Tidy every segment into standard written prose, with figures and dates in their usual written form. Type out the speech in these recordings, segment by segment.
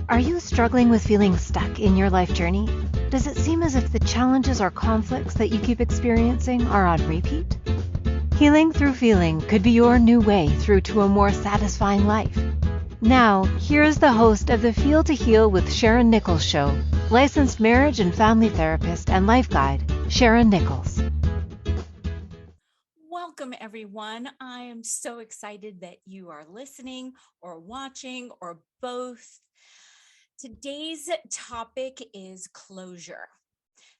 Are you struggling with feeling stuck in your life journey? Does it seem as if the challenges or conflicts that you keep experiencing are on repeat? Healing through feeling could be your new way through to a more satisfying life. Now, here's the host of the Feel to Heal with Sharyn Nichols show, licensed marriage and family therapist and life guide, Sharyn Nichols. Welcome, everyone. I am so excited that you are listening or watching or both. Today's topic is closure.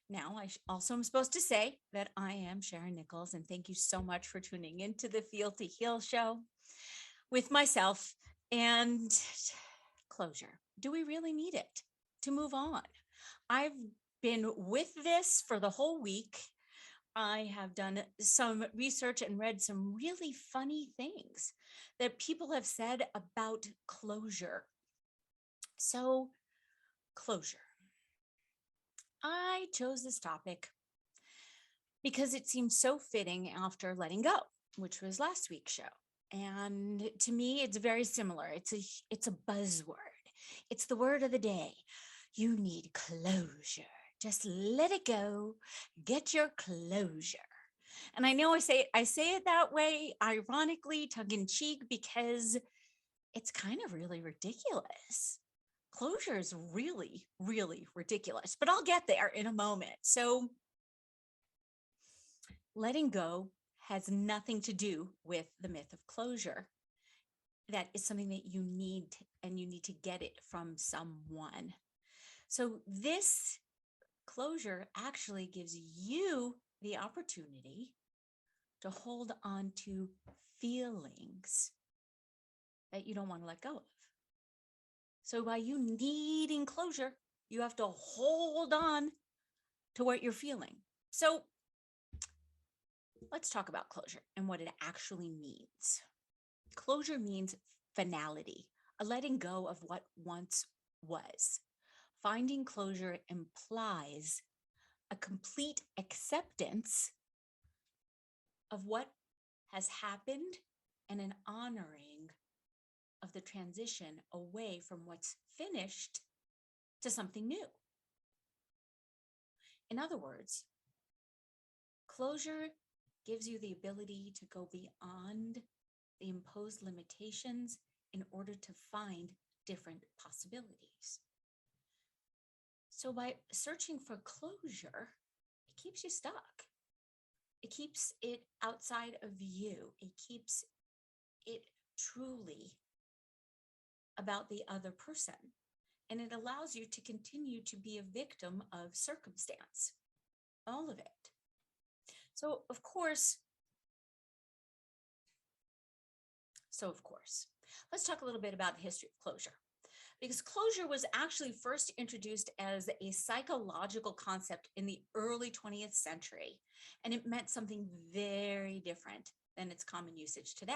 Now, I also am supposed to say that I am Sharyn Nichols, and thank you so much for tuning into the Feel to Heal show with myself and closure. Do we really need it to move on? I've been with this for the whole week. I have done some research and read some really funny things that people have said about closure. So, closure. I chose this topic because it seems so fitting after letting go, which was last week's show. And to me, it's very similar. It's a buzzword. It's the word of the day. You need closure. Just let it go. Get your closure. And I know I say it that way, ironically, tongue in cheek, because it's kind of really ridiculous. Closure is really, really ridiculous, but I'll get there in a moment. So letting go has nothing to do with the myth of closure. That is something that you need, and you need to get it from someone. So this closure actually gives you the opportunity to hold on to feelings that you don't want to let go of. So by you needing closure, you have to hold on to what you're feeling. So let's talk about closure and what it actually means. Closure means finality, a letting go of what once was. Finding closure implies a complete acceptance of what has happened and an honoring of the transition away from what's finished to something new. In other words, closure gives you the ability to go beyond the imposed limitations in order to find different possibilities. So by searching for closure, it keeps you stuck. It keeps it outside of you. It keeps it truly about the other person. And it allows you to continue to be a victim of circumstance, all of it. So, of course, let's talk a little bit about the history of closure. Because closure was actually first introduced as a psychological concept in the early 20th century, and it meant something very different than its common usage today.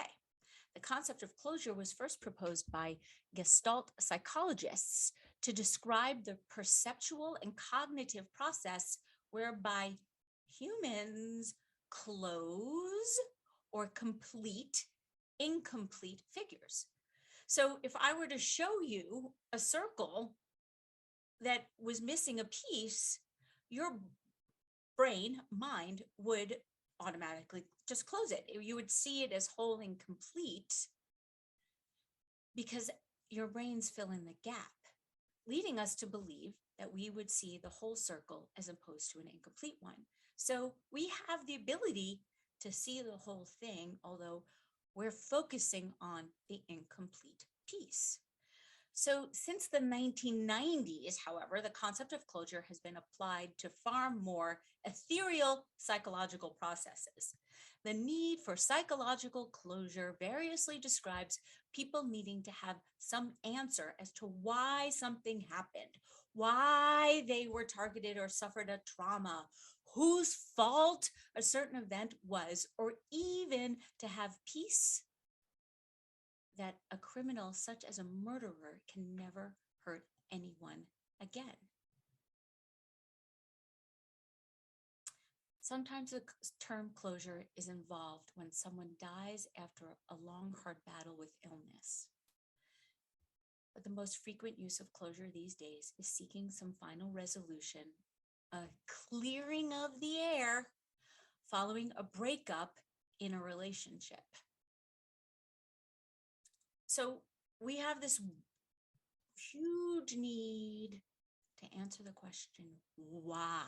The concept of closure was first proposed by Gestalt psychologists to describe the perceptual and cognitive process whereby humans close or complete incomplete figures. So if I were to show you a circle that was missing a piece, your mind would automatically just close it. You would see it as whole and complete because your brains fill in the gap, leading us to believe that we would see the whole circle as opposed to an incomplete one. So we have the ability to see the whole thing, although we're focusing on the incomplete piece. So since the 1990s, however, the concept of closure has been applied to far more ethereal psychological processes. The need for psychological closure variously describes people needing to have some answer as to why something happened, why they were targeted or suffered a trauma, whose fault a certain event was, or even to have peace that a criminal such as a murderer can never hurt anyone again. Sometimes the term closure is involved when someone dies after a long, hard battle with illness. But the most frequent use of closure these days is seeking some final resolution, a clearing of the air following a breakup in a relationship. So we have this huge need to answer the question, why?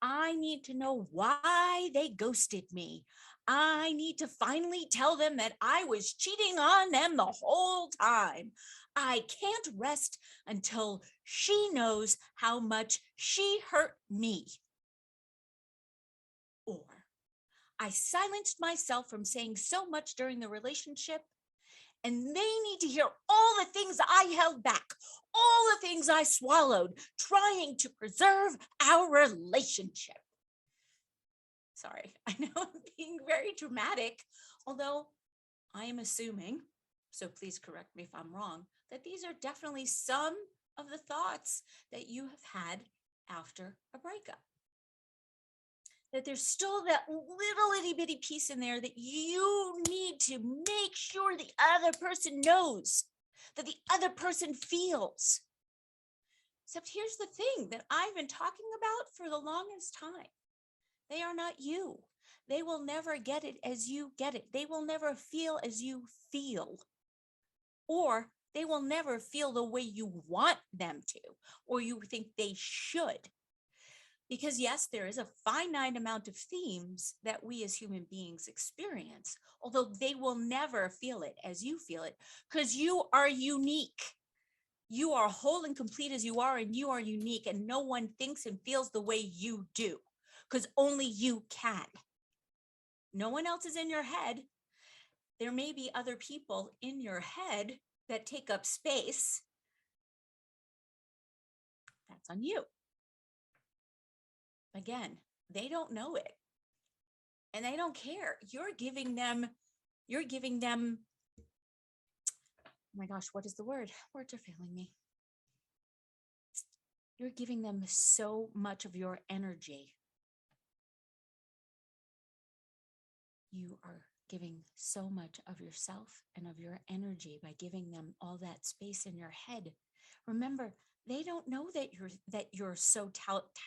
I need to know why they ghosted me. I need to finally tell them that I was cheating on them the whole time. I can't rest until she knows how much she hurt me. Or I silenced myself from saying so much during the relationship, and they need to hear all the things I held back, all the things I swallowed, trying to preserve our relationship. Sorry, I know I'm being very dramatic, although I am assuming, so please correct me if I'm wrong, that these are definitely some of the thoughts that you have had after a breakup. That there's still that little itty bitty piece in there that you need to make sure the other person knows, that the other person feels. Except here's the thing that I've been talking about for the longest time. They are not you. They will never get it as you get it. They will never feel as you feel. Or they will never feel the way you want them to, or you think they should. Because yes, there is a finite amount of themes that we as human beings experience, although they will never feel it as you feel it, because you are unique. You are whole and complete as you are, and you are unique, and no one thinks and feels the way you do, because only you can. No one else is in your head. There may be other people in your head that take up space. That's on you. Again, they don't know it, and they don't care. You're giving them, oh my gosh, what is the word? Words are failing me. You're giving them so much of your energy. You are giving so much of yourself and of your energy by giving them all that space in your head. Remember, they don't know that you're so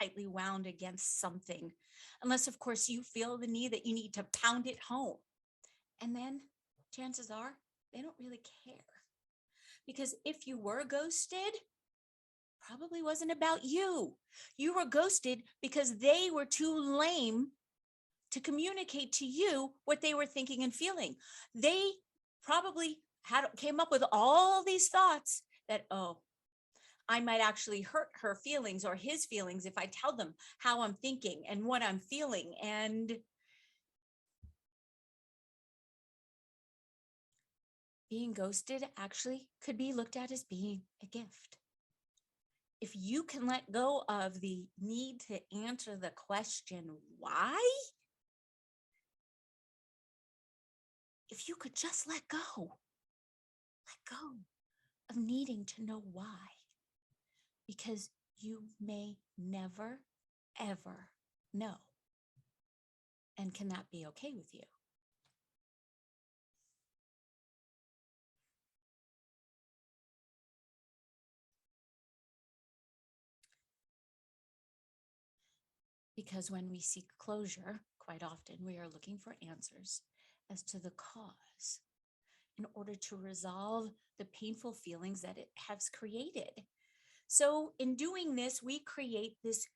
tightly wound against something, unless of course you feel the need that you need to pound it home. And then chances are they don't really care, because if you were ghosted, probably wasn't about you. You were ghosted because they were too lame to communicate to you what they were thinking and feeling. They probably came up with all these thoughts that, oh, I might actually hurt her feelings or his feelings if I tell them how I'm thinking and what I'm feeling. And being ghosted actually could be looked at as being a gift. If you can let go of the need to answer the question, why? If you could just let go of needing to know why, because you may never, ever know. And can that be okay with you? Because when we seek closure, quite often we are looking for answers as to the cause in order to resolve the painful feelings that it has created. So in doing this, we create this.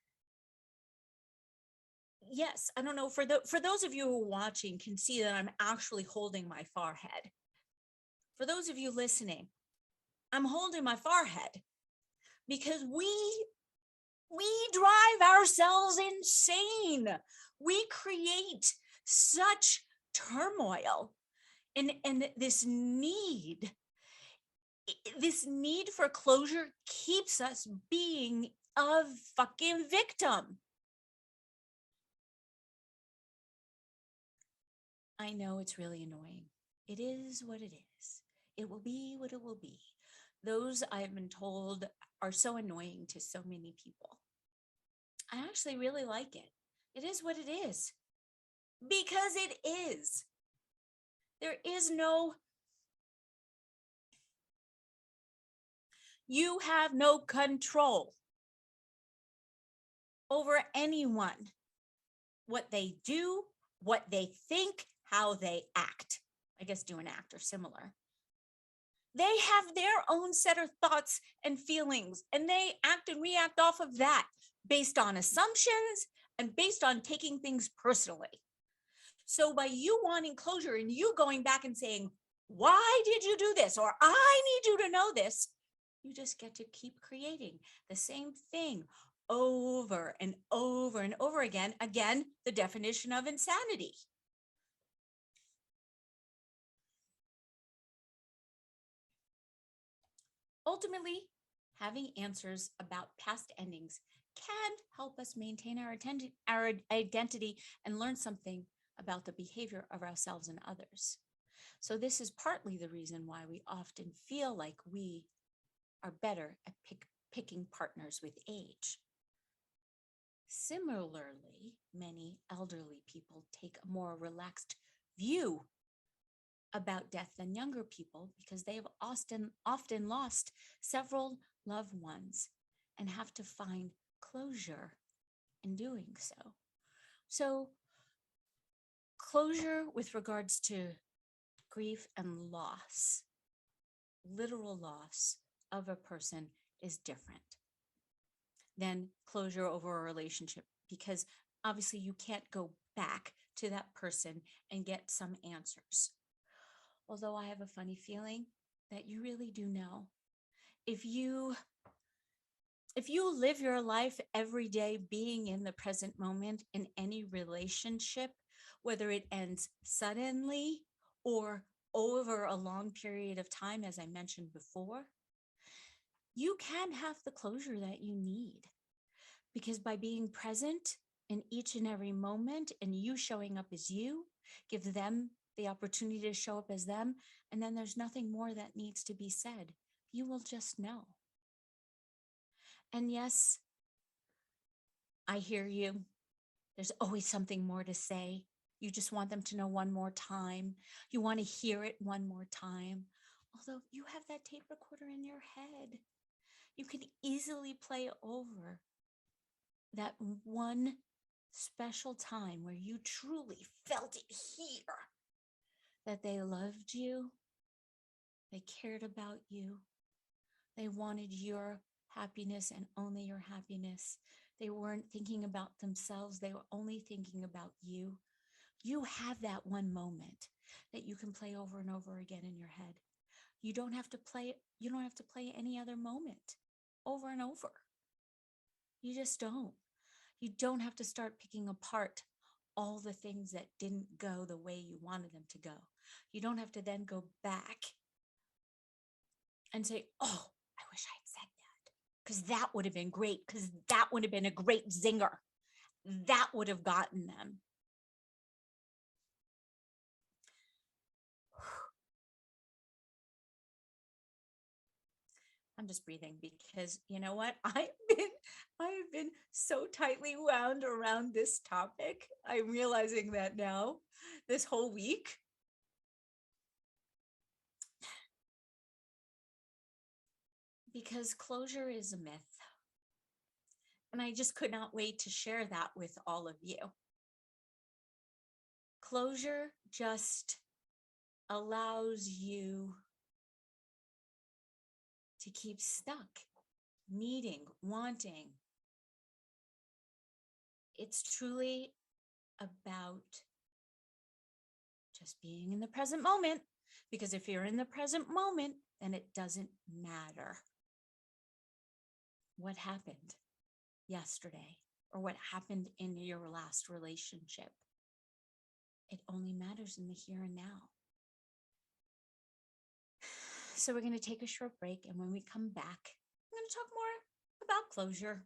Yes, I don't know, for those of you who are watching can see that I'm actually holding my forehead. For those of you listening, I'm holding my forehead because we drive ourselves insane. We create such turmoil and this need for closure keeps us being a fucking victim. I know it's really annoying. It is what it is. It will be what it will be. Those I've been told are so annoying to so many people. I actually really like it. It is what it is. Because it is. There is no You have no control over anyone, what they do, what they think, how they act. I guess do and act are similar. They have their own set of thoughts and feelings, and they act and react off of that based on assumptions and based on taking things personally. So by you wanting closure and you going back and saying, why did you do this? Or I need you to know this, you just get to keep creating the same thing over and over and over again. Again, the definition of insanity. Ultimately, having answers about past endings can help us maintain our identity and learn something about the behavior of ourselves and others. So this is partly the reason why we often feel like we are better at picking partners with age. Similarly, many elderly people take a more relaxed view about death than younger people because they have often lost several loved ones and have to find closure in doing so. So closure with regards to grief and loss, literal loss of a person, is different than closure over a relationship, because obviously you can't go back to that person and get some answers. Although I have a funny feeling that you really do know. If you live your life every day being in the present moment in any relationship, whether it ends suddenly or over a long period of time, as I mentioned before, you can have the closure that you need. Because by being present in each and every moment and you showing up as you, give them the opportunity to show up as them, and then there's nothing more that needs to be said. You will just know. And yes, I hear you. There's always something more to say. You just want them to know one more time. You want to hear it one more time. Although you have that tape recorder in your head, you can easily play over that one special time where you truly felt it here, that they loved you, they cared about you, they wanted your happiness and only your happiness. They weren't thinking about themselves, they were only thinking about you. You have that one moment that you can play over and over again in your head. You don't have to play any other moment over and over. You just don't. You don't have to start picking apart all the things that didn't go the way you wanted them to go. You don't have to then go back and say, oh, I wish I had said that, because that would have been great, because that would have been a great zinger. That would have gotten them. I'm just breathing because you know what? I've been so tightly wound around this topic. I'm realizing that now, this whole week. Because closure is a myth. And I just could not wait to share that with all of you. Closure just allows you to keep stuck, needing, wanting. It's truly about just being in the present moment, because if you're in the present moment, then it doesn't matter what happened yesterday or what happened in your last relationship. It only matters in the here and now. So we're going to take a short break, and when we come back, I'm going to talk more about closure.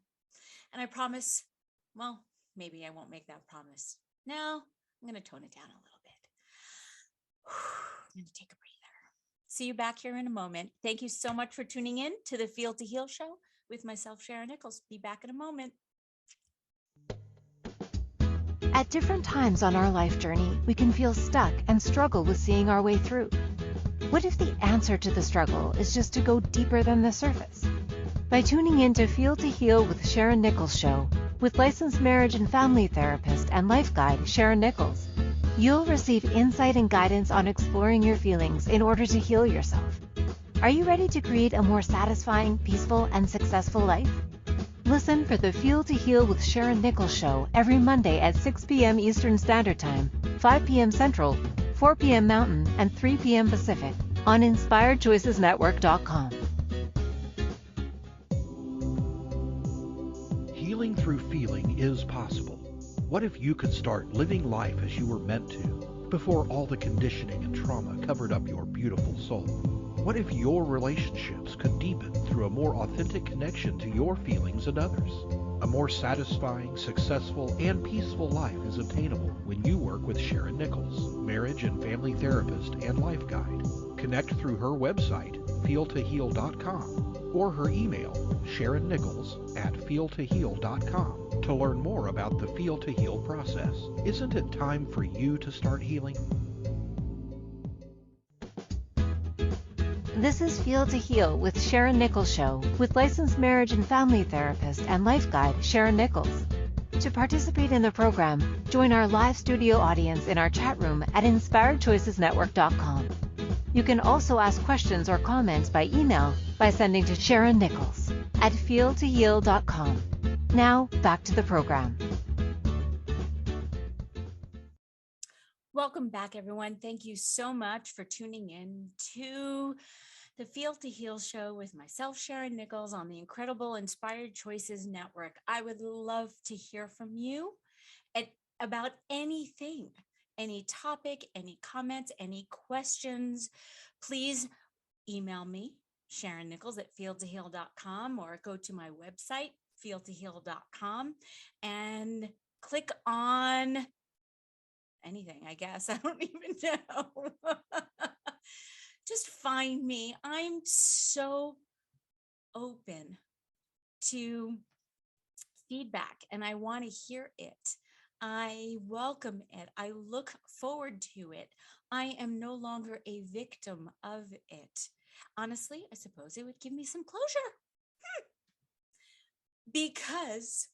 And I promise, well, maybe I won't make that promise. No, I'm going to tone it down a little bit. I'm going to take a breather. See you back here in a moment. Thank you so much for tuning in to the Feel to Heal show with myself, Sharyn Nichols. Be back in a moment. At different times on our life journey, we can feel stuck and struggle with seeing our way through. What if the answer to the struggle is just to go deeper than the surface? By tuning in to Feel to Heal with Sharyn Nichols show, with licensed marriage and family therapist and life guide Sharyn Nichols, you'll receive insight and guidance on exploring your feelings in order to heal yourself. Are you ready to create a more satisfying, peaceful, and successful life? Listen for the Feel to Heal with Sharyn Nichols show every Monday at 6 p.m. Eastern Standard Time, 5 p.m. Central, 4 p.m. Mountain, and 3 p.m. Pacific on InspiredChoicesNetwork.com. Healing through feeling is possible. What if you could start living life as you were meant to, before all the conditioning and trauma covered up your beautiful soul? What if your relationships could deepen through a more authentic connection to your feelings and others? A more satisfying, successful, and peaceful life is attainable when you work with Sharyn Nichols, marriage and family therapist and life guide. Connect through her website, feeltoheal.com, or her email, SharynNichols@feeltoheal.com, to learn more about the Feel to Heal process. Isn't it time for you to start healing? This is Feel to Heal with Sharyn Nichols show, with licensed marriage and family therapist and life guide Sharyn Nichols. To participate in the program, join our live studio audience in our chat room at InspiredChoicesNetwork.com. You can also ask questions or comments by email by sending to SharynNichols@feeltoheal.com. Now, back to the program. Welcome back, everyone. Thank you so much for tuning in to the Feel to Heal show with myself, Sharyn Nichols, on the incredible Inspired Choices Network. I would love to hear from you about anything, any topic, any comments, any questions. Please email me, Sharyn Nichols @feeltoheal.com, or go to my website, feeltoheal.com, and click on anything, I guess. I don't even know. Just find me. I'm so open to feedback and I want to hear it. I welcome it. I look forward to it. I am no longer a victim of it. Honestly, I suppose it would give me some closure. Because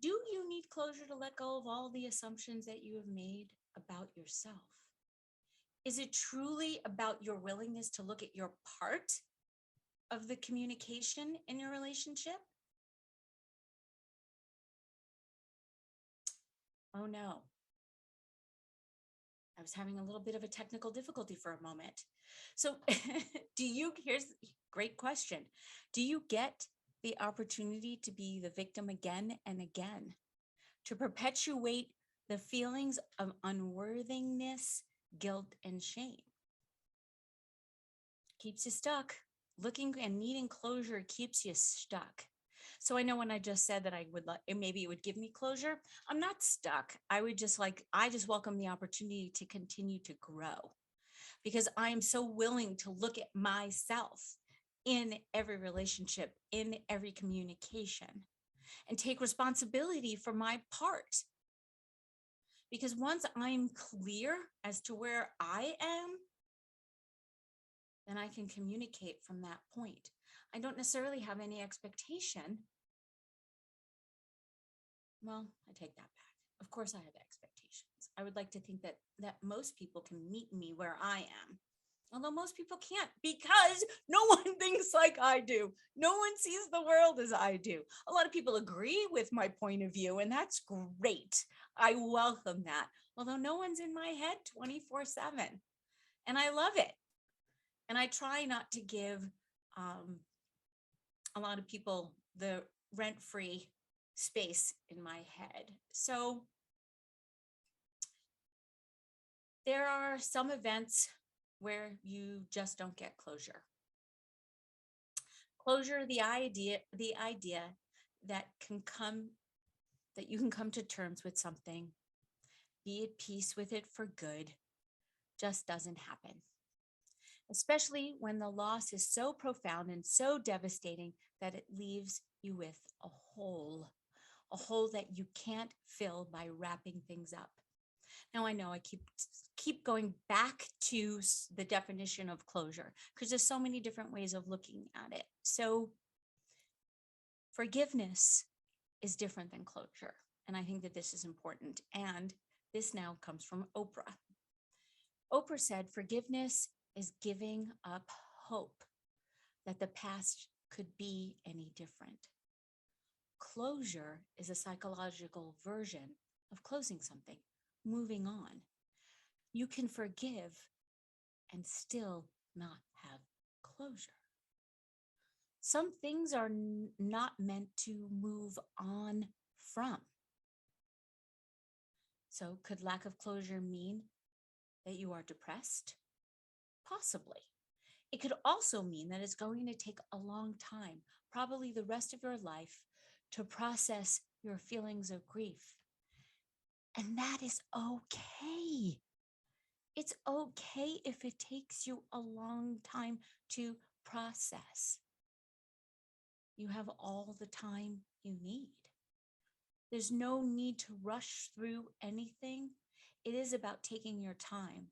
do you need closure to let go of all the assumptions that you have made about yourself? Is it truly about your willingness to look at your part of the communication in your relationship? Oh no. I was having a little bit of a technical difficulty for a moment. So here's a great question. Do you get the opportunity to be the victim again and again, to perpetuate the feelings of unworthiness, guilt, and shame? Keeps you stuck. Looking and needing closure keeps you stuck. So I know when I just said that I would maybe it would give me closure, I'm not stuck. I just welcome the opportunity to continue to grow, because I am so willing to look at myself in every relationship, in every communication, and take responsibility for my part. Because once I'm clear as to where I am, then I can communicate from that point. I don't necessarily have any expectation. Well, I take that back. Of course I have expectations. I would like to think that most people can meet me where I am. Although most people can't, because no one thinks like I do. No one sees the world as I do. A lot of people agree with my point of view, and that's great. I welcome that. Although no one's in my head 24/7. And I love it. And I try not to give a lot of people the rent-free space in my head. So there are some events where you just don't get closure. Closure, the idea that you can come to terms with something, be at peace with it for good, just doesn't happen. Especially when the loss is so profound and so devastating that it leaves you with a hole that you can't fill by wrapping things up. Now I know I keep going back to the definition of closure because there's so many different ways of looking at it. So forgiveness is different than closure. And I think that this is important. And this now comes from Oprah. Oprah said, forgiveness is giving up hope that the past could be any different. Closure is a psychological version of closing something, moving on. You can forgive and still not have closure. Some things are not meant to move on from. So could lack of closure mean that you are depressed? Possibly. It could also mean that it's going to take a long time, probably the rest of your life, to process your feelings of grief. And that is okay. It's okay if it takes you a long time to process. You have all the time you need. There's no need to rush through anything. It is about taking your time.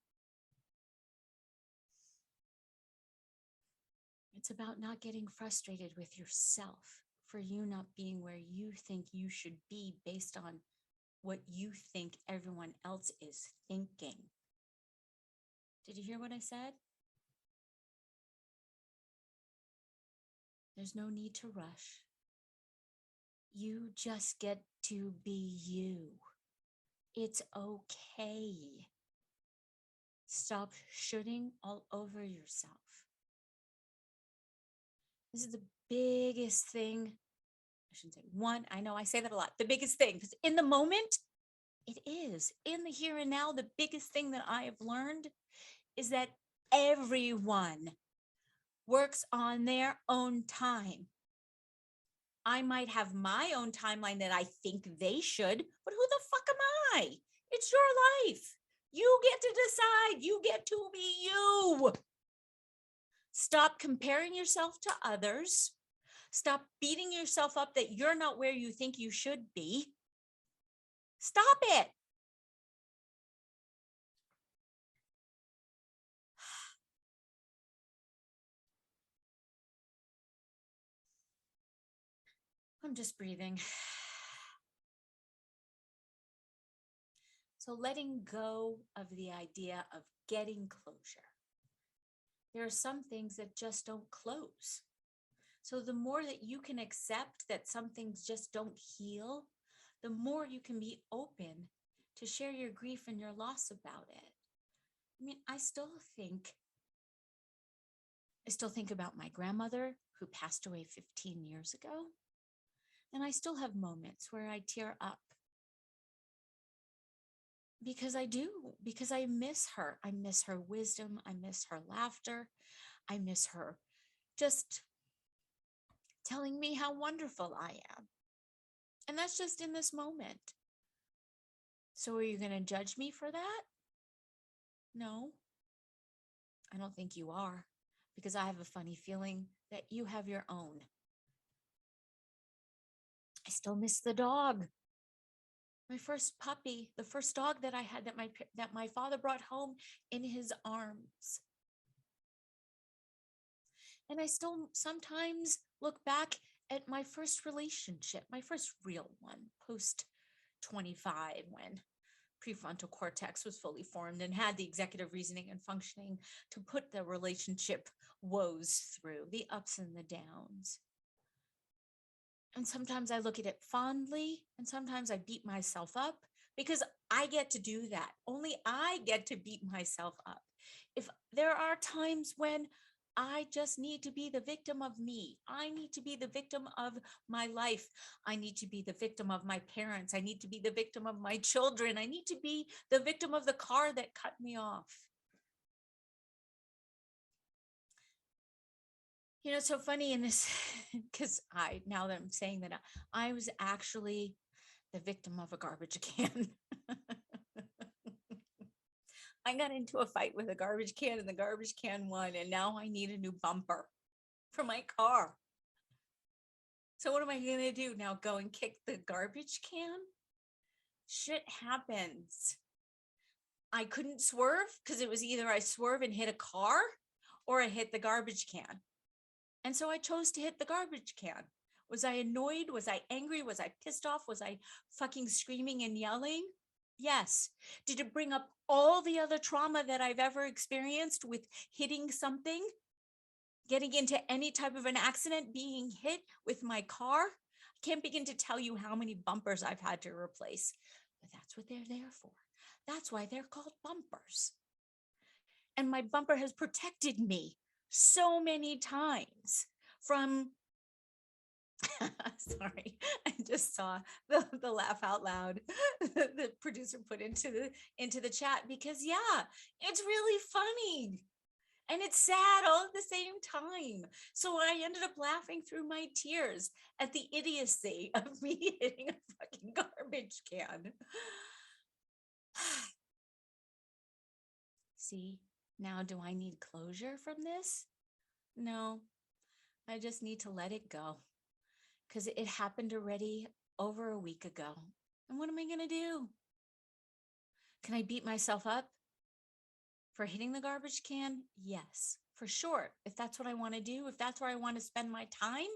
It's about not getting frustrated with yourself for you not being where you think you should be based on what you think everyone else is thinking. Did you hear what I said? There's no need to rush. You just get to be you. It's okay. Stop shooting all over yourself. This is the biggest thing. I shouldn't say one. I know I say that a lot. The biggest thing, because in the moment, it is. In the here and now, the biggest thing that I have learned is that everyone works on their own time. I might have my own timeline that I think they should, but who the fuck am I? It's your life. You get to decide. You get to be you. Stop comparing yourself to others. Stop beating yourself up that you're not where you think you should be. Stop it. I'm just breathing. So letting go of the idea of getting closure. There are some things that just don't close. So the more that you can accept that some things just don't heal, the more you can be open to share your grief and your loss about it. I mean, I still think about my grandmother who passed away 15 years ago. And I still have moments where I tear up. Because I miss her. I miss her wisdom. I miss her laughter. I miss her just telling me how wonderful I am. And that's just in this moment. So are you going to judge me for that? No, I don't think you are, because I have a funny feeling that you have your own. I still miss the dog. My first puppy, the first dog that I had that my father brought home in his arms. And I still sometimes look back at my first relationship, my first real one, post 25, when prefrontal cortex was fully formed and had the executive reasoning and functioning to put the relationship woes through, the ups and the downs. And sometimes I look at it fondly, and sometimes I beat myself up because I get to do that. Only I get to beat myself up. If there are times when I just need to be the victim of me, I need to be the victim of my life, I need to be the victim of my parents, I need to be the victim of my children, I need to be the victim of the car that cut me off. You know, it's so funny in this, because now that I'm saying that, I was actually the victim of a garbage can. I got into a fight with a garbage can and the garbage can won, and now I need a new bumper for my car. So what am I going to do now? Go and kick the garbage can? Shit happens. I couldn't swerve because it was either I swerve and hit a car or I hit the garbage can. And so I chose to hit the garbage can. Was I annoyed? Was I angry? Was I pissed off? Was I fucking screaming and yelling? Yes. Did it bring up all the other trauma that I've ever experienced with hitting something, getting into any type of an accident, being hit with my car? I can't begin to tell you how many bumpers I've had to replace, but that's what they're there for. That's why they're called bumpers. And my bumper has protected me so many times from sorry, I just saw the laugh out loud the producer put into the chat, because yeah, it's really funny and it's sad all at the same time. So I ended up laughing through my tears at the idiocy of me hitting a fucking garbage can. See, now do I need closure from this? No, I just need to let it go, because it happened already over a week ago. And what am I going to do? Can I beat myself up for hitting the garbage can? Yes, for sure. If that's what I want to do, if that's where I want to spend my time,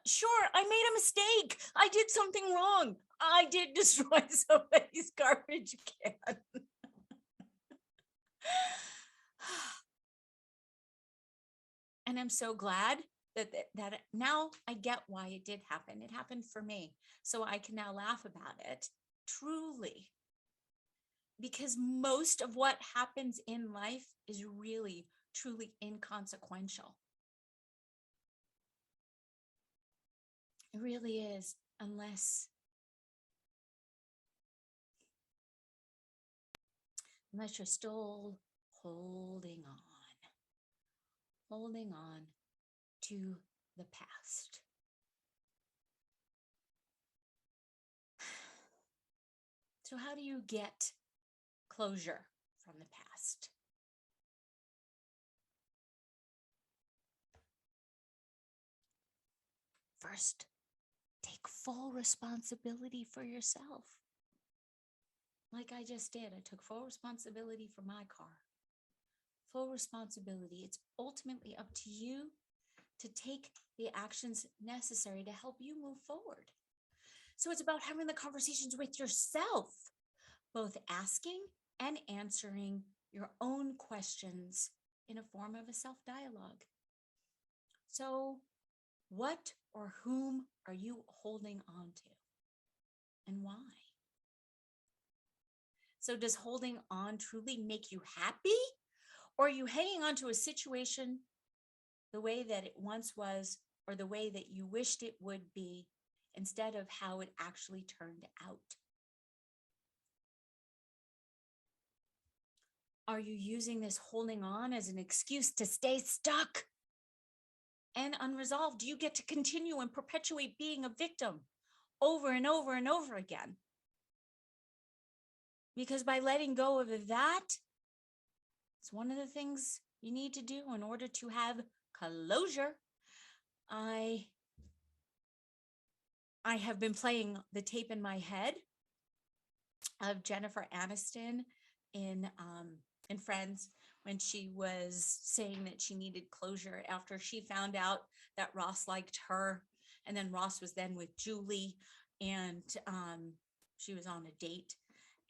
sure, I made a mistake. I did something wrong. I did destroy somebody's garbage can. And I'm so glad that now I get why it did happen. It happened for me. So I can now laugh about it, truly. Because most of what happens in life is really, truly inconsequential. It really is, unless you're still holding on to the past. So how do you get closure from the past? First, take full responsibility for yourself. Like I just did, I took full responsibility for my car. Full responsibility. It's ultimately up to you to take the actions necessary to help you move forward. So it's about having the conversations with yourself, both asking and answering your own questions in a form of a self-dialogue. So what or whom are you holding on to, and why? So does holding on truly make you happy? Or are you hanging on to a situation the way that it once was, or the way that you wished it would be, instead of how it actually turned out? Are you using this holding on as an excuse to stay stuck and unresolved? Do you get to continue and perpetuate being a victim over and over and over again? Because by letting go of that, it's one of the things you need to do in order to have closure. I have been playing the tape in my head of Jennifer Aniston in Friends, when she was saying that she needed closure after she found out that Ross liked her, and then Ross was then with Julie, and she was on a date,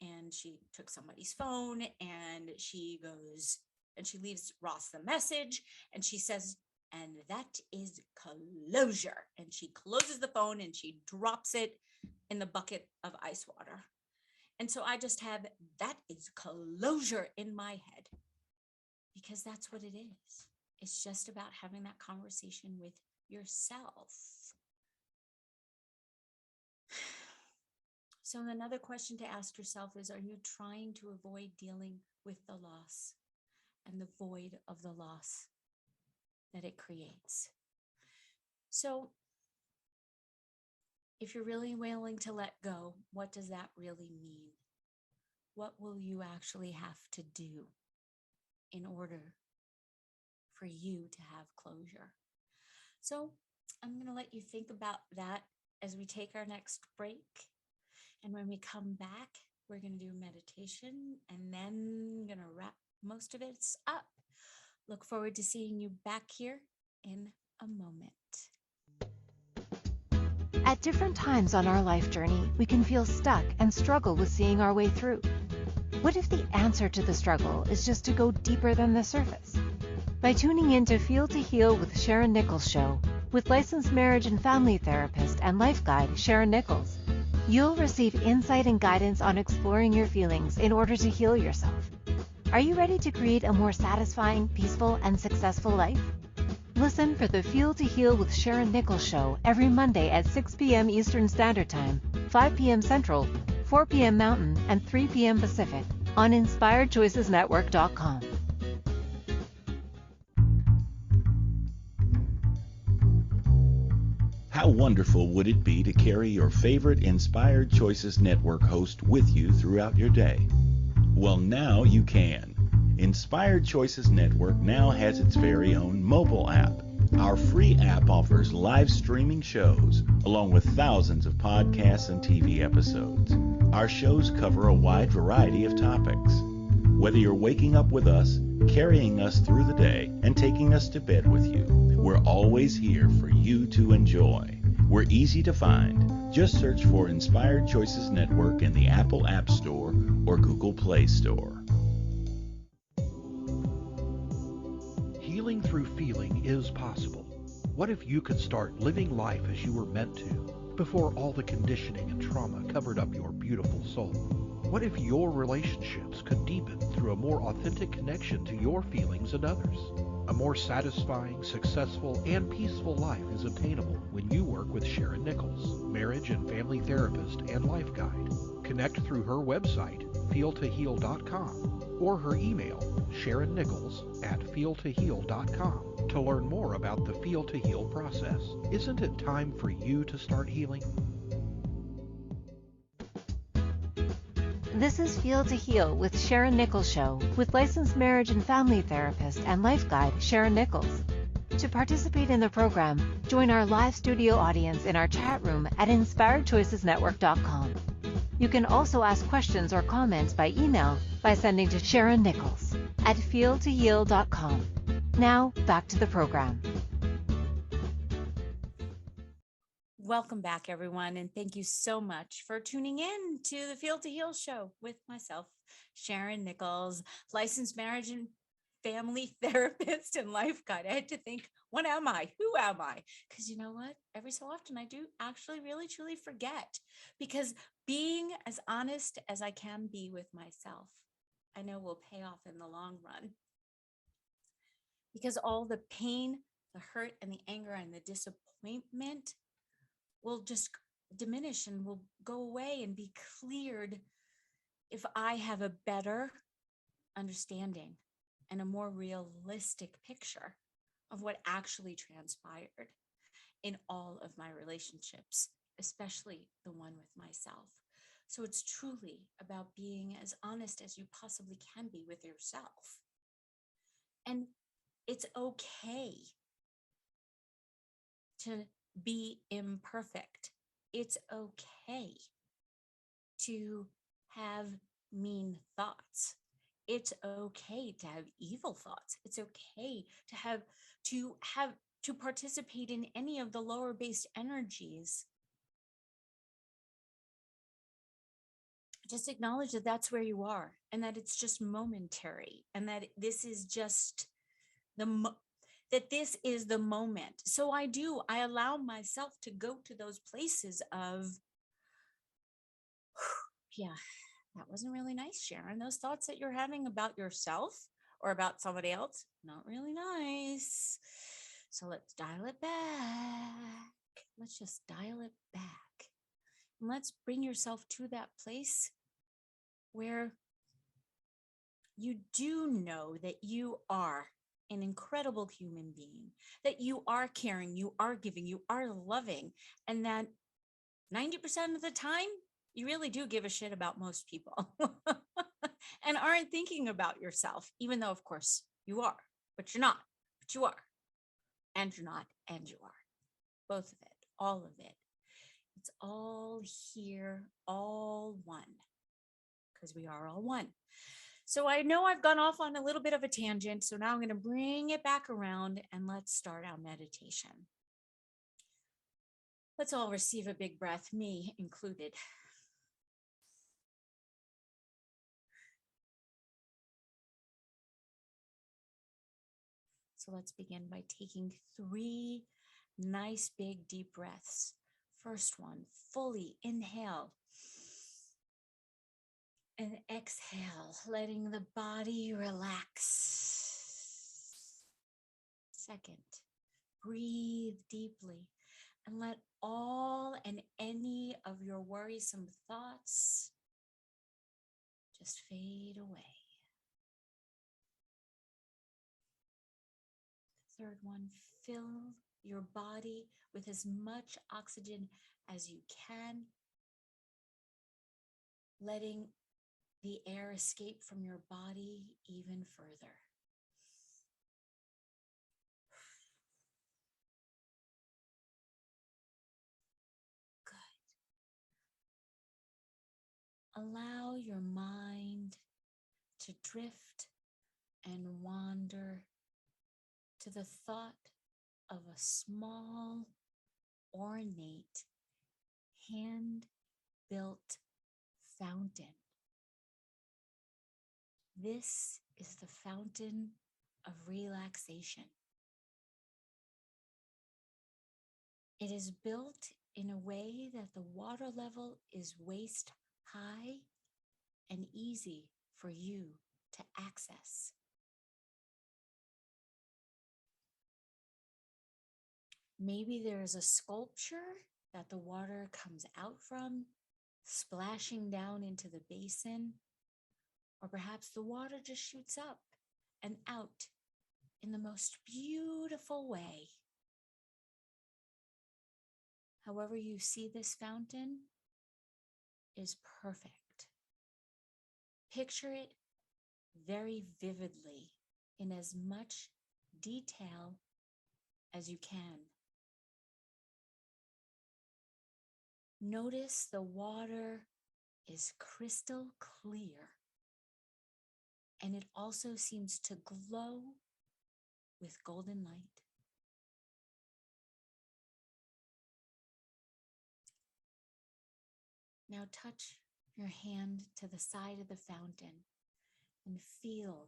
and she took somebody's phone, and she goes and she leaves Ross the message, and she says, and that is closure. And she closes the phone and she drops it in the bucket of ice water. And so I just have that is closure in my head, because that's what it is. It's just about having that conversation with yourself. So another question to ask yourself is, are you trying to avoid dealing with the loss and the void of the loss that it creates? So if you're really willing to let go, what does that really mean? What will you actually have to do in order for you to have closure? So I'm going to let you think about that as we take our next break. And when we come back, We're going to do meditation and then going to wrap most of it up. Look forward to seeing you back here in a moment. At different times on our life journey, we can feel stuck and struggle with seeing our way through. What if the answer to the struggle is just to go deeper than the surface? By tuning in to Feel to Heal with Sharyn Nichols show, with licensed marriage and family therapist and life guide Sharyn Nichols, you'll receive insight and guidance on exploring your feelings in order to heal yourself. Are you ready to create a more satisfying, peaceful, and successful life? Listen for the Feel to Heal with Sharyn Nichols show every Monday at 6 p.m. Eastern Standard Time, 5 p.m. Central, 4 p.m. Mountain, and 3 p.m. Pacific on InspiredChoicesNetwork.com. How wonderful would it be to carry your favorite Inspired Choices Network host with you throughout your day? Well, now you can. Inspired Choices Network now has its very own mobile app. Our free app offers live streaming shows, along with thousands of podcasts and TV episodes. Our shows cover a wide variety of topics. Whether you're waking up with us, carrying us through the day, and taking us to bed with you, we're always here for you to enjoy. We're easy to find. Just search for Inspired Choices Network in the Apple App Store or Google Play Store. Healing through feeling is possible. What if you could start living life as you were meant to, before all the conditioning and trauma covered up your beautiful soul? What if your relationships could deepen through a more authentic connection to your feelings and others? A more satisfying, successful, and peaceful life is attainable when you work with Sharyn Nichols, marriage and family therapist and life guide. Connect through her website, feeltoheal.com, or her email, SharynNichols@feeltoheal.com, to learn more about the Feel to Heal process. Isn't it time for you to start healing? This is Feel to Heal with Sharyn Nichols show, with licensed marriage and family therapist and life guide Sharyn Nichols. To participate in the program, join our live studio audience in our chat room at InspiredChoicesNetwork.com. You can also ask questions or comments by email by sending to SharynNichols@feeltoheal.com. Now, back to the program. Welcome back, everyone, and thank you so much for tuning in to the Feel to Heal show with myself, Sharyn Nichols, licensed marriage and family therapist and life guide. I had to think, what am I? Who am I? Because you know what? Every so often I do actually really truly forget, because being as honest as I can be with myself, I know will pay off in the long run. Because all the pain, the hurt, and the anger and the disappointment will just diminish and will go away and be cleared if I have a better understanding and a more realistic picture of what actually transpired in all of my relationships, especially the one with myself. So it's truly about being as honest as you possibly can be with yourself. And it's okay to be imperfect. It's okay to have mean thoughts. It's okay to have evil thoughts. It's okay to participate in any of the lower based energies. Just acknowledge that that's where you are, and that it's just momentary, and that this is just this is the moment. So I allow myself to go to those places of, yeah, that wasn't really nice, Sharyn. Those thoughts that you're having about yourself or about somebody else, not really nice. So let's dial it back. Let's just dial it back. And let's bring yourself to that place where you do know that you are an incredible human being, that you are caring, you are giving, you are loving, and that 90% of the time, you really do give a shit about most people and aren't thinking about yourself, even though, of course, you are, but you're not, but you are, and you're not, and you are. Both of it, all of it. It's all here, all one. because we are all one. So I know I've gone off on a little bit of a tangent. So now I'm going to bring it back around and let's start our meditation. Let's all receive a big breath, me included. So let's begin by taking 3 nice big deep breaths. First one, fully inhale and exhale, letting the body relax. Second, breathe deeply and let all and any of your worrisome thoughts just fade away. Third one, fill your body with as much oxygen as you can, letting the air escape from your body even further. Good. Allow your mind to drift and wander to the thought of a small, ornate, hand-built fountain. This is the fountain of relaxation. It is built in a way that the water level is waist high and easy for you to access. Maybe there is a sculpture that the water comes out from, splashing down into the basin, or perhaps the water just shoots up and out in the most beautiful way. However you see this fountain is perfect. Picture it very vividly in as much detail as you can. Notice the water is crystal clear, and it also seems to glow with golden light. Now touch your hand to the side of the fountain and feel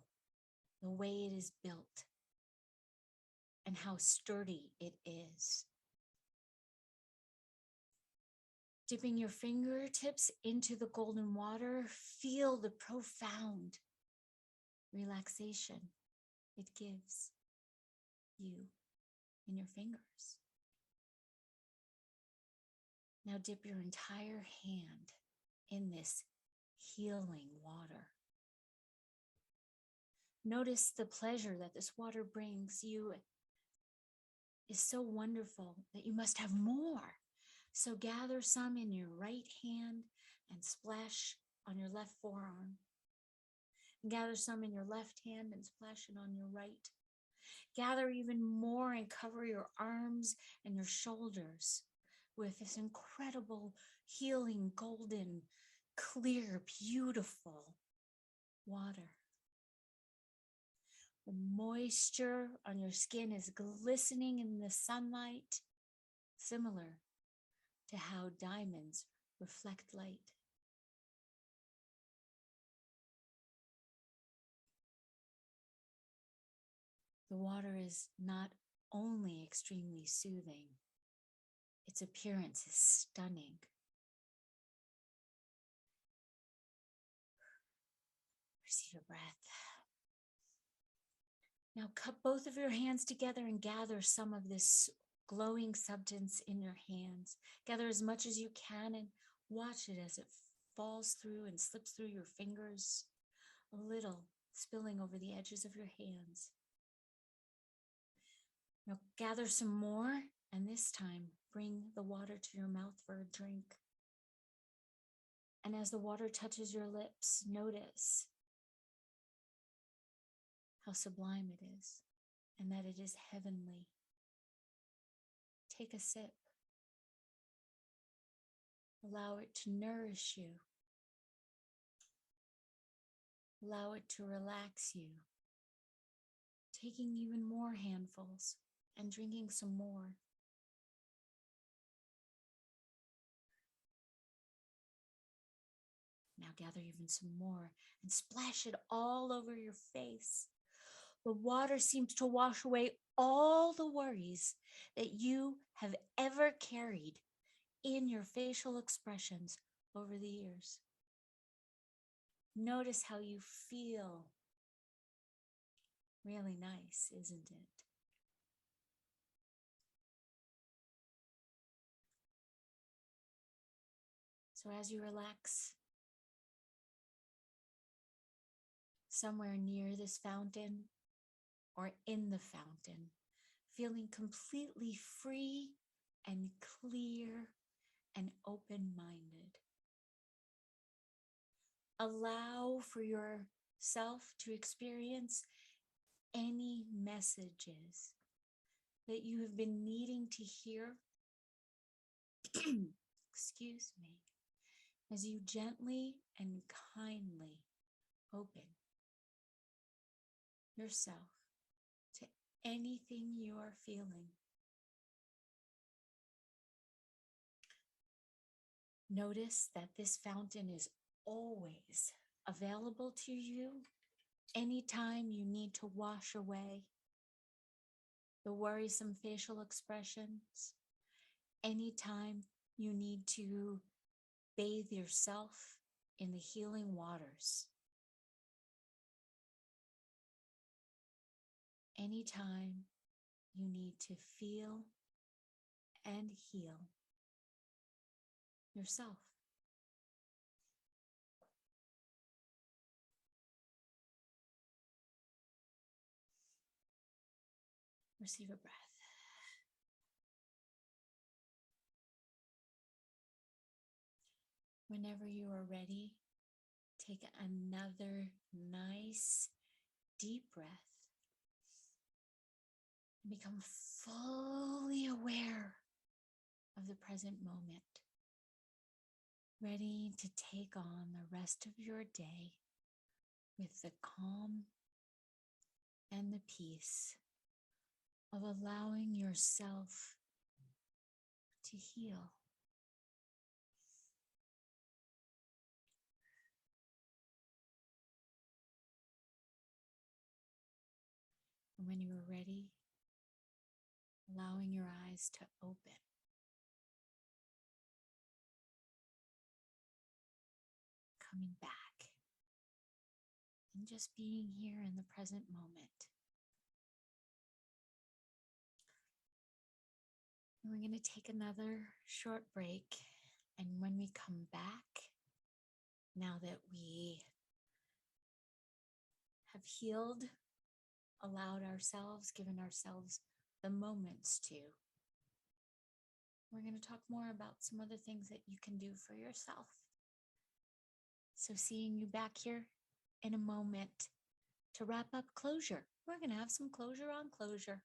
the way it is built and how sturdy it is. Dipping your fingertips into the golden water, feel the profound relaxation it gives you in your fingers. Now dip your entire hand in this healing water. Notice the pleasure that this water brings you is so wonderful that you must have more. So gather some in your right hand and splash on your left forearm. Gather some in your left hand and splash it on your right. Gather even more and cover your arms and your shoulders with this incredible, healing, golden, clear, beautiful water. The moisture on your skin is glistening in the sunlight, similar to how diamonds reflect light. The water is not only extremely soothing, its appearance is stunning. Receive a breath. Now cup both of your hands together and gather some of this glowing substance in your hands. Gather as much as you can and watch it as it falls through and slips through your fingers, a little spilling over the edges of your hands. Now gather some more, and this time bring the water to your mouth for a drink. And as the water touches your lips, notice how sublime it is and that it is heavenly. Take a sip. Allow it to nourish you Allow it to relax you, taking even more handfuls and drinking some more. Now gather even some more and splash it all over your face. The water seems to wash away all the worries that you have ever carried in your facial expressions over the years. Notice how you feel. Really nice, isn't it? So as you relax somewhere near this fountain or in the fountain, feeling completely free and clear and open-minded, allow for yourself to experience any messages that you have been needing to hear. Excuse me. As you gently and kindly open yourself to anything you are feeling. Notice that this fountain is always available to you anytime you need to wash away the worrisome facial expressions, anytime you need to bathe yourself in the healing waters, anytime you need to feel and heal yourself. Receive a breath. Whenever you are ready, take another nice deep breath and become fully aware of the present moment, ready to take on the rest of your day with the calm and the peace of allowing yourself to heal. And when you are ready, allowing your eyes to open. Coming back and just being here in the present moment. And we're going to take another short break. And when we come back, now that we have healed, allowed ourselves, given ourselves the moments to, we're going to talk more about some other things that you can do for yourself. So seeing you back here in a moment to wrap up closure. We're going to have some closure on closure.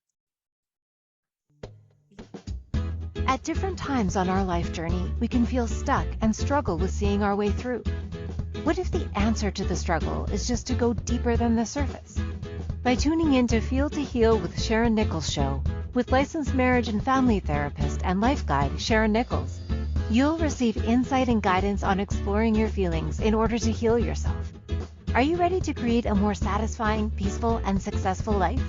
At different times on our life journey, we can feel stuck and struggle with seeing our way through. What if the answer to the struggle is just to go deeper than the surface? By tuning in to Feel to Heal with Sharyn Nichols show, with licensed marriage and family therapist and life guide Sharyn Nichols, you'll receive insight and guidance on exploring your feelings in order to heal yourself. Are you ready to create a more satisfying, peaceful, and successful life?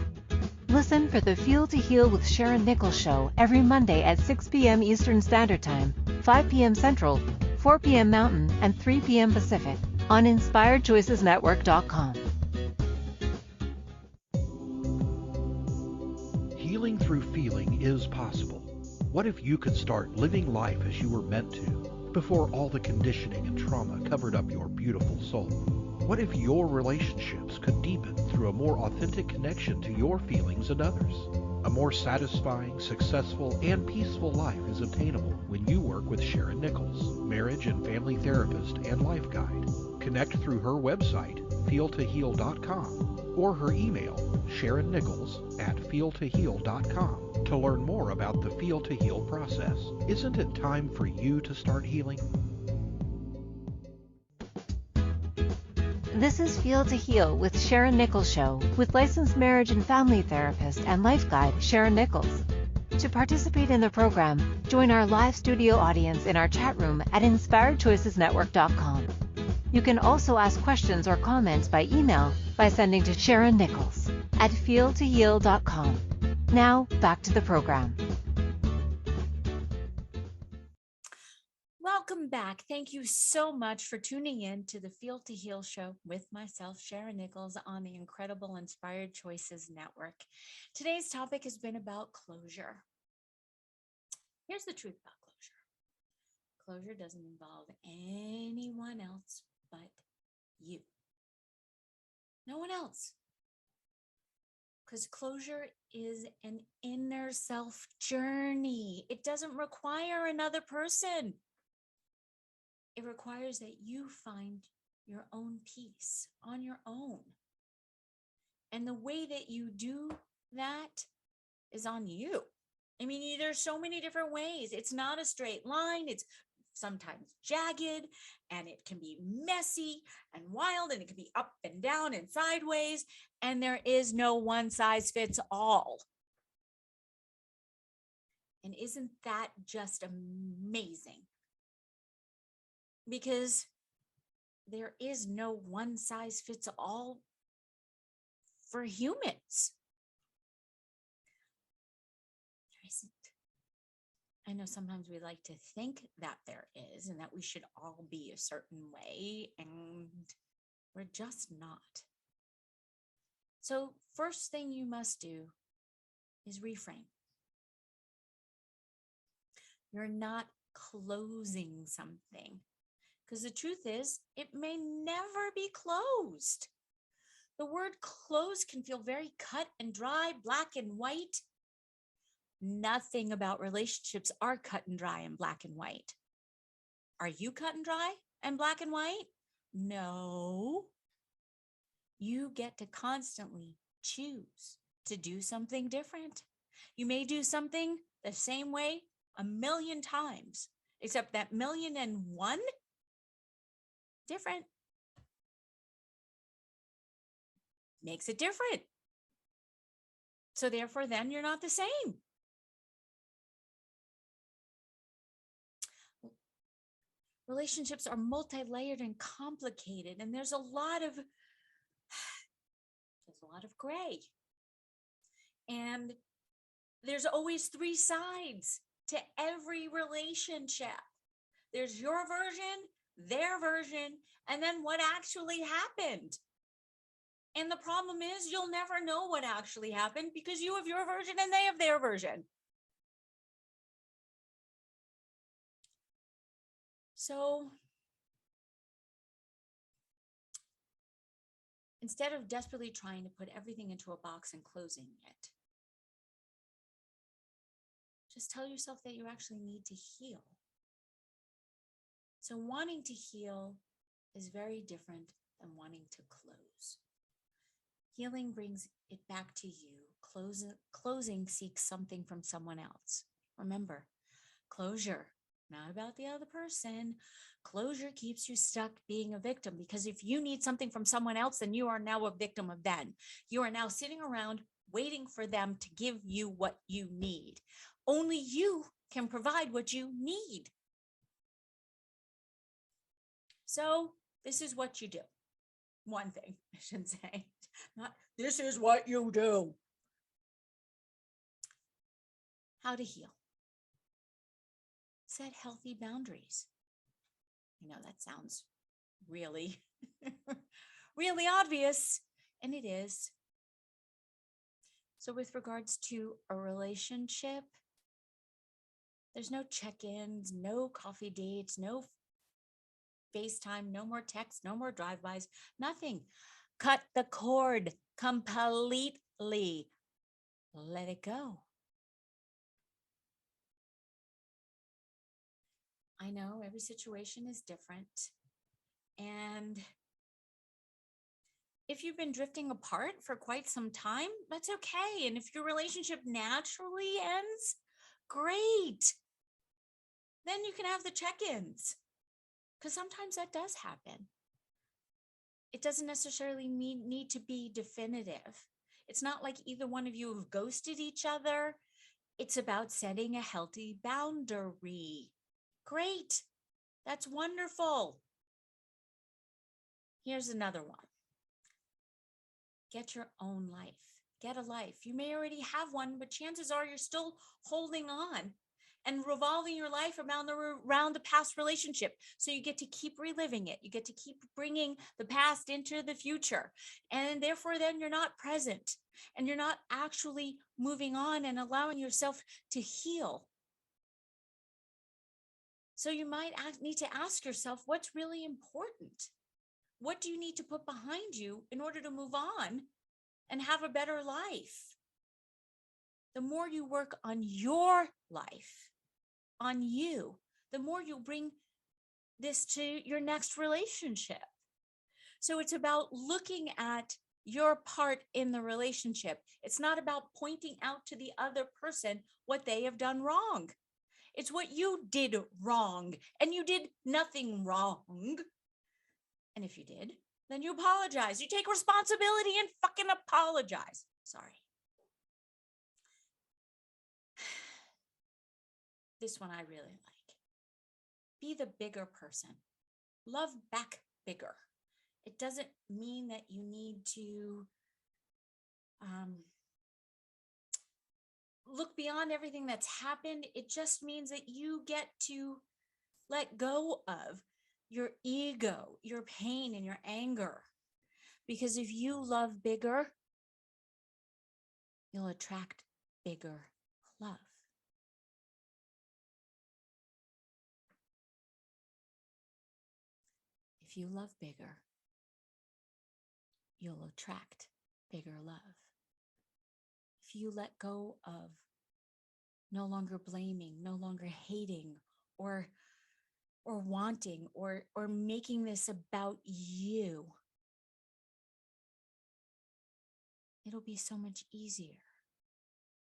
Listen for the Feel to Heal with Sharyn Nichols show every Monday at 6 p.m. Eastern Standard Time, 5 p.m. Central, 4 p.m. Mountain, and 3 p.m. Pacific on InspiredChoicesNetwork.com. Healing through feeling is possible. What if you could start living life as you were meant to before all the conditioning and trauma covered up your beautiful soul? What if your relationships could deepen through a more authentic connection to your feelings and others? A more satisfying, successful, and peaceful life is obtainable when you work with Sharyn Nichols, marriage and family therapist and life guide. Connect through her website, feeltoheal.com, or her email, SharynNichols@feeltoheal.com, to learn more about the Feel to Heal process. Isn't it time for you to start healing? This is Feel to Heal with Sharyn Nichols Show with licensed marriage and family therapist and life guide Sharyn Nichols. To participate in the program, join our live studio audience in our chat room at inspiredchoicesnetwork.com. You can also ask questions or comments by email by sending to Sharyn Nichols at feeltoheal.com. Now, back to the program. Welcome back. Thank you so much for tuning in to the Feel to Heal show with myself, Sharyn Nichols, on the incredible Inspired Choices Network. Today's topic has been about closure. Here's the truth about closure. Closure doesn't involve anyone else but you. No one else. Because closure is an inner self journey. It doesn't require another person. It requires that you find your own peace on your own. And the way that you do that is on you. I mean, there's so many different ways. It's not a straight line. It's sometimes jagged, and it can be messy and wild, and it can be up and down and sideways. And there is no one size fits all. And isn't that just amazing? Because there is no one size fits all for humans. There isn't. I know sometimes we like to think that there is, and that we should all be a certain way, and we're just not. So first thing you must do is reframe. You're not closing something. Because the truth is, it may never be closed. The word close can feel very cut and dry, black and white. Nothing about relationships are cut and dry and black and white. Are you cut and dry and black and white? No. You get to constantly choose to do something different. You may do something the same way 1,000,000 times, except that 1,000,001 different makes it different. So therefore, then you're not the same. Relationships are multi-layered and complicated, and there's a lot of gray. And there's always 3 sides to every relationship. There's your version, their version, and then what actually happened. And the problem is you'll never know what actually happened because you have your version and they have their version. So instead of desperately trying to put everything into a box and closing it, just tell yourself that you actually need to heal. So wanting to heal is very different than wanting to close. Healing brings it back to you. Closing seeks something from someone else. Remember, closure, not about the other person. Closure keeps you stuck being a victim, because if you need something from someone else, then you are now a victim of them. You are now sitting around waiting for them to give you what you need. Only you can provide what you need. So this is what you do. One thing I should say, not this is what you do. How to heal. Set healthy boundaries. I know that sounds really, really obvious, and it is. So with regards to a relationship, there's no check-ins, no coffee dates, no FaceTime, no more texts, no more drive-bys, nothing. Cut the cord completely. Let it go. I know every situation is different. And if you've been drifting apart for quite some time, that's okay. And if your relationship naturally ends, great. Then you can have the check-ins, because sometimes that does happen. It doesn't necessarily need to be definitive. It's not like either one of you have ghosted each other. It's about setting a healthy boundary. Great. That's wonderful. Here's another one. Get your own life. Get a life. You may already have one, but chances are you're still holding on and revolving your life around the past relationship. So you get to keep reliving it. You get to keep bringing the past into the future. And therefore, then you're not present and you're not actually moving on and allowing yourself to heal. So you might need to ask yourself, what's really important? What do you need to put behind you in order to move on and have a better life? The more you work on your life, on you, the more you bring this to your next relationship. So it's about looking at your part in the relationship. It's not about pointing out to the other person what they have done wrong. It's what you did wrong, and you did nothing wrong. And if you did, then you apologize. You take responsibility and fucking apologize. Sorry. This one I really like. Be the bigger person. Love back bigger. It doesn't mean that you need to look beyond everything that's happened. It just means that you get to let go of your ego, your pain, and your anger. Because if you love bigger, you'll attract bigger love. If you love bigger, you'll attract bigger love. If you let go of no longer blaming, no longer hating, or wanting, or making this about you, it'll be so much easier.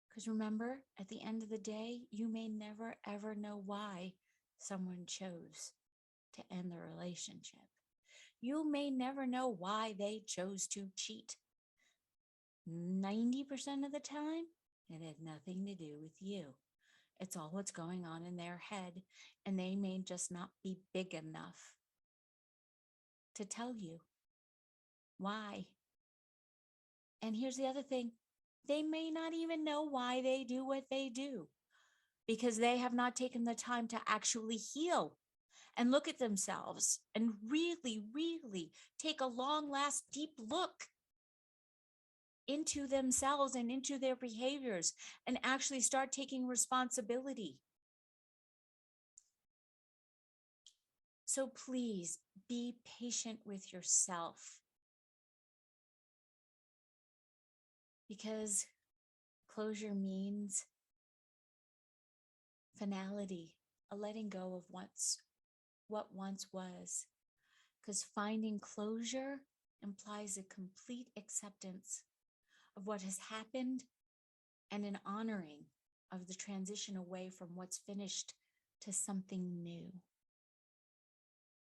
Because remember, at the end of the day, you may never, ever know why someone chose to end the relationship. You may never know why they chose to cheat. 90% of the time, it had nothing to do with you. It's all what's going on in their head, and they may just not be big enough to tell you why. And here's the other thing. They may not even know why they do what they do, because they have not taken the time to actually heal and look at themselves and really, really take a long, last, deep look into themselves and into their behaviors and actually start taking responsibility. So please be patient with yourself, because closure means finality, a letting go of what once was. Because finding closure implies a complete acceptance of what has happened and an honoring of the transition away from what's finished to something new.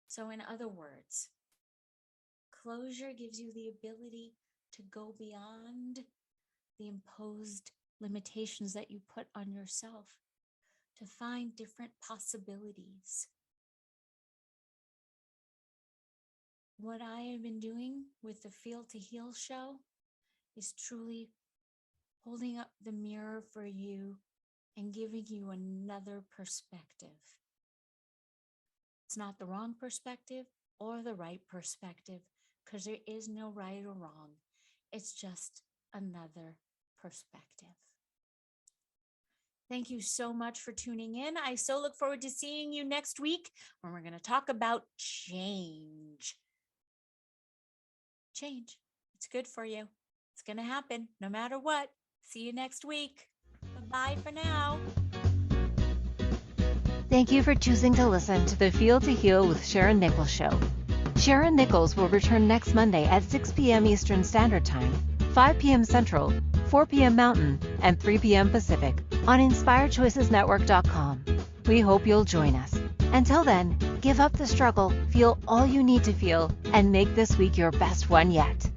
So in other words, closure gives you the ability to go beyond the imposed limitations that you put on yourself, to find different possibilities. What I have been doing with the Feel to Heal show is truly holding up the mirror for you and giving you another perspective. It's not the wrong perspective or the right perspective, because there is no right or wrong. It's just another perspective. Thank you so much for tuning in. I so look forward to seeing you next week when we're going to talk about change. Change. It's good for you. It's going to happen no matter what. See you next week. Bye for now. Thank you for choosing to listen to the Feel to Heal with Sharyn Nichols show. Sharyn Nichols will return next Monday at 6 p.m. Eastern Standard Time, 5 p.m. Central, 4 p.m. Mountain, and 3 p.m. Pacific on InspiredChoicesNetwork.com. We hope you'll join us. Until then, Give up the struggle, feel all you need to feel, and make this week your best one yet.